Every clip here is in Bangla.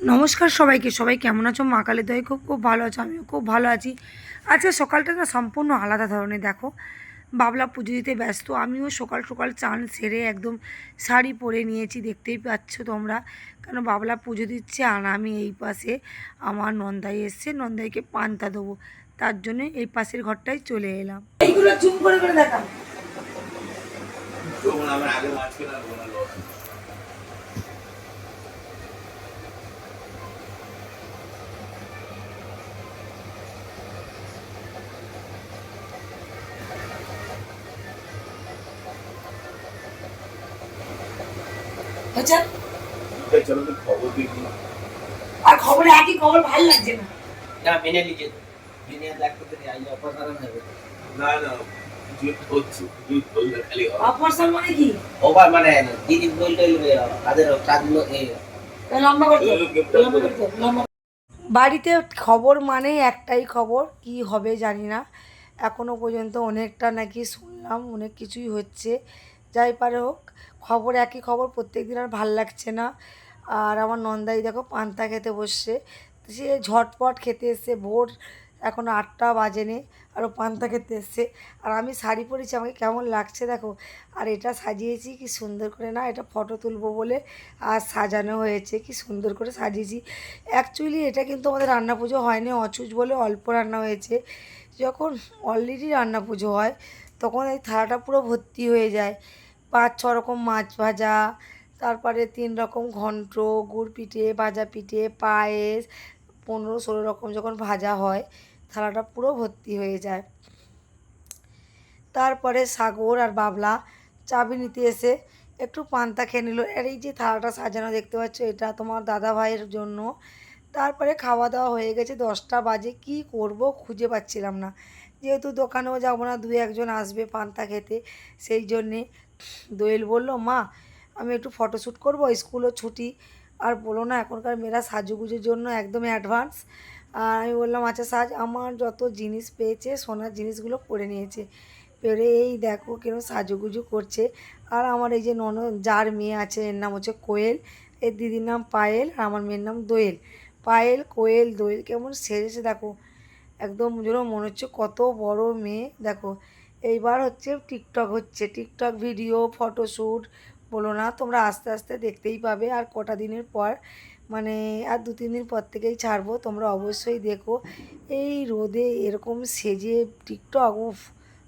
নমস্কার সবাইকে। সবাই কেমন আছো? মা কালী দয়ায় খুব খুব ভালো আছো, আমিও খুব ভালো আছি। আজকে সকালটা না সম্পূর্ণ আলাদা ধরনের। দেখো, বাবলা পুজো দিতে ব্যস্ত, আমিও সকাল সকাল চান সেরে একদম শাড়ি পরে নিয়েছি, দেখতেই পাচ্ছ তোমরা। কেন বাবলা পুজো দিচ্ছে, আর আমি এই পাশে আমার নন্দাই এসছে, নন্দাইকে পান্তা দেবো, তার জন্য এই পাশের ঘরটায় চলে এলাম। এইগুলো জুম করে করে দেখা। আচ্ছা, আর খবরে একই খবর ভালো লাগছে না। না মেনে লিখে মেনে দেখতে আই অপসারণ হবে না না হচ্ছে খালি অপারেশন মানে কি? ওভার মানে দিদি বলতে তাদের কাজগুলো লম্বা করতে লম্বা। বাড়িতে খবর মানে একটাই খবর, কি হবে জানি না। এখনও পর্যন্ত অনেকটা নাকি শুনলাম, অনেক কিছুই হচ্ছে। যাই পারে হোক, খবর একই খবর, প্রত্যেক দিন আর ভাল লাগছে না। আর আমার নন্দাই দেখো পান্তা খেতে বসছে, সে ঝটপট খেতে এসছে, ভোর এখন 8টা বাজেনি, আরও পান্তা খেতে এসছে। আর আমি শাড়ি পরেছি, আমাকে কেমন লাগছে দেখো। আর এটা সাজিয়েছি কি সুন্দর করে, না এটা ফটো তুলবো বলে আর সাজানো হয়েছে, কি সুন্দর করে সাজিয়েছি। অ্যাকচুয়ালি এটা কিন্তু আমাদের রান্না পুজো হয়নি, অচুজ বলে অল্প রান্না হয়েছে। যখন অলরেডি রান্না পুজো হয় তখন এই থালাটা পুরো ভর্তি হয়ে যায়। 5-6 রকম মাছ ভাজা, তারপরে 3 রকম ঘন্ট, গুড় পিঠে, ভাজা পিঠে, পায়েস, 15-16 রকম যখন ভাজা হয় থালাটা পুরো ভর্তি হয়ে যায়। তারপরে সাগর আর বাবলা চাবি নিতে এসে একটু পান্তা খেয়ে নিল। আর এই যে থালাটা সাজানো দেখতে পাচ্ছ, এটা তোমার দাদা ভাইয়ের জন্য। তারপরে খাওয়া দাওয়া হয়ে গেছে, 10টা বাজে। কি করব খুঁজে পাচ্ছিলাম না, যেহেতু দোকানেও যাবো না, 2-1 জন আসবে পান্তা খেতে, সেই জন্যে দোয়েল বলল, মা আমি একটু ফটোশ্যুট করবো, স্কুলও ছুটি। আর বলো না, এখনকার মেয়েরা সাজুগুজুর জন্য একদম অ্যাডভান্স। আর আমি বললাম আচ্ছা সাজ। আমার যত জিনিস পেয়েছে সোনার জিনিসগুলো পরে নিয়েছে, পেরে এই দেখো কিরকম সাজুগুজু করছে। আর আমার এই যে ননদ যার মেয়ে আছে, এর নাম হচ্ছে কোয়েল, এর দিদির নাম পায়েল, আর আমার মেয়ের নাম দোয়েল। পায়েল, কোয়েল, দোয়েল কেমন সেজেছে দেখো, একদম যেন মনে হচ্ছে কত বড় মেয়ে। দেখো, এইবার হচ্ছে টিকটক হচ্ছে, টিকটক ভিডিও ফটোশ্যুট, বলো না, তোমরা আস্তে আস্তে দেখতেই পাবে। আর কটা দিনের পর, মানে আর 2-3 দিন পর থেকেই ছাড়বো, তোমরা অবশ্যই দেখো। এই রোদে এরকম সেজে টিকটক, উফ,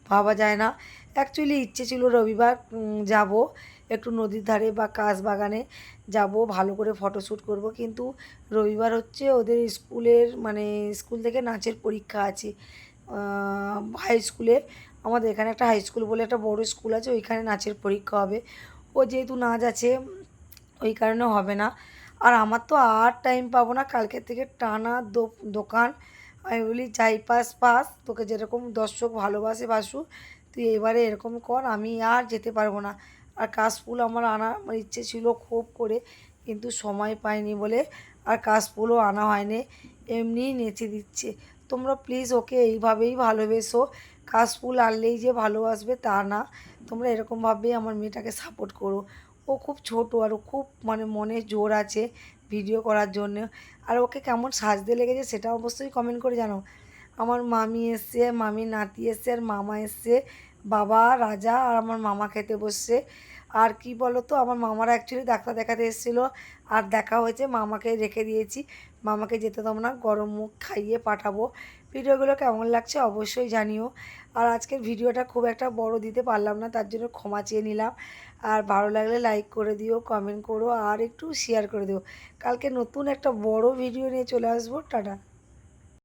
ভাবা যায় না। অ্যাকচুয়ালি ইচ্ছে ছিল রবিবার যাব একটু নদীর ধারে বা কাশ বাগানে যাব, ভালো করে ফটোশ্যুট করব, কিন্তু রবিবার হচ্ছে ওদের স্কুলের, মানে স্কুল থেকে নাচের পরীক্ষা আছে হাই স্কুলে। আমাদের এখানে একটা হাই স্কুল বলে একটা বড় স্কুল আছে, ওইখানে নাচের পরীক্ষা হবে। ও যেহেতু নাচ আছে, ওই কারণে হবে না। আর আমার তো আর টাইম পাবো না, কালকে থেকে টানা দোকান। আমি বলি যাই পাস পাস, তোকে যেরকম দর্শক ভালোবাসে বাসু, তুই এবারে এরকম কর, আমি আর যেতে পারবো না। আর কাশফুল আমার আনার আমার ইচ্ছে ছিল খুব করে, কিন্তু সময় পাইনি বলে আর কাশফুলও আনা হয়নি, এমনিই নেচে দিচ্ছে। তোমরা প্লিজ ওকে এইভাবেই ভালোবেসো, কাশফুল আনলেই যে ভালোবাসবে তা না, তোমরা এরকমভাবেই আমার মেয়েটাকে সাপোর্ট করো। ও খুব ছোটো, আর ও খুব মানে মনে জোর আছে ভিডিও করার জন্য। আর ওকে কেমন সাজতে লেগেছে সেটা অবশ্যই কমেন্ট করে জানো। আমার মামি এসছে, মামির নাতি এসছে, আর মামা এসছে, বাবা, রাজা আর আমার মামা খেতে বসছে। আর কি বলো তো, আমার মামারা অ্যাকচুয়ালি ডাক্তার দেখাতে এসেছিলো, আর দেখা হয়েছে, মামাকে রেখে দিয়েছি, মামাকে যেতে দেবো না, গরম মুখ খাইয়ে পাঠাবো। ভিডিওগুলো কেমন লাগছে অবশ্যই জানিও। আর আজকের ভিডিওটা খুব একটা বড় দিতে পারলাম না, তার জন্য ক্ষমা চেয়ে নিলাম। আর ভালো লাগলে লাইক করে দিও, কমেন্ট করো, আর একটু শেয়ার করে দিও। কালকে নতুন একটা বড় ভিডিও নিয়ে চলে আসবো। টাটা।